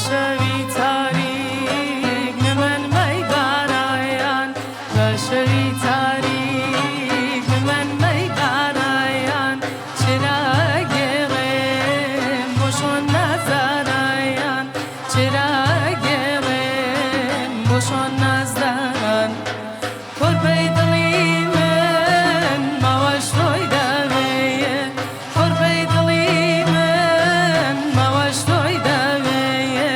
شەوی تاریک نمەنمەی بارایان بە شەوی تاریک نمەنمەی بارایان چرا گێڕێم بۆ شۆن نازانایان چرا گێڕێم بۆ شۆن نازداران کۆرپەی دڵی من ماوەش تۆی دەوێیە کۆرپەی دڵی من ماوەش تۆی دەوێیە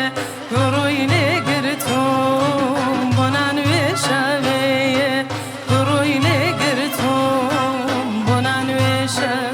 گوڕووی لێگرتووم بۆ نانوێ شەوێیە گوڕووی لێگرتووم بۆ نانوێ شەوێ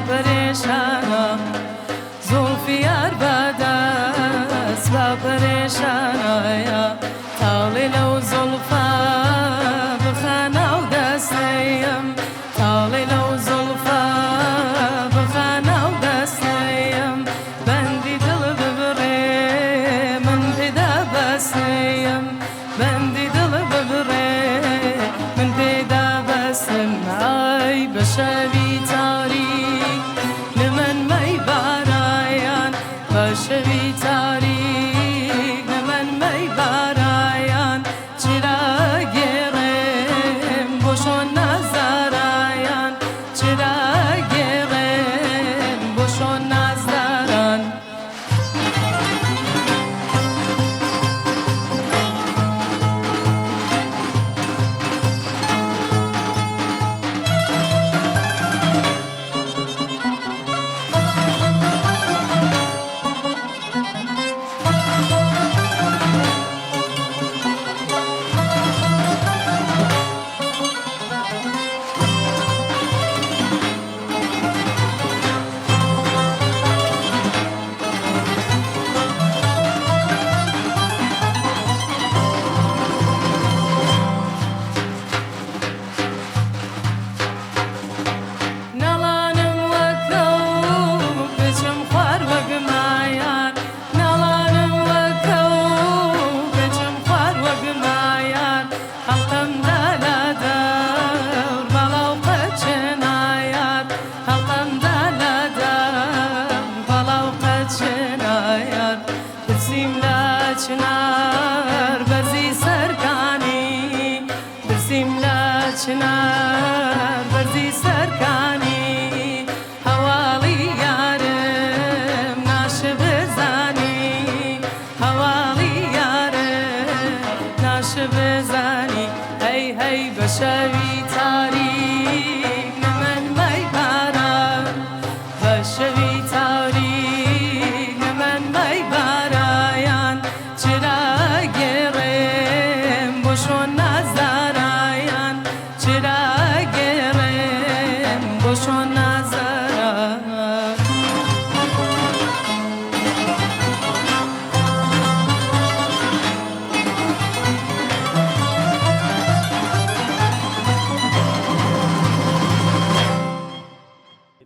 پەرێشانە زوڵفی یار بەدەست بە پەرێشانایە تاڵێ لەو زوڵفە بخەنە و دەستەیم تاڵێ لەو زوڵفە بخەنە و دەستەیم بەندی دڵ ببڕێ من پێدا بەستەیم بەندی دڵ ببڕێ من پێدا بەستم ئای بە شەوی تاریک شەوی تاریک نمەنمەی بارایان چرا گێڕێم بۆ شۆن نازدارایان چرا گێڕێم بۆ شۆن نازداران چنار بەرزی سەرکانی برسیم لە چنار بەرزی سەرکانی هەواڵی یارم ناشە بزانی هەواڵی یارم ناشە بزانی هەی هەی بە شەوی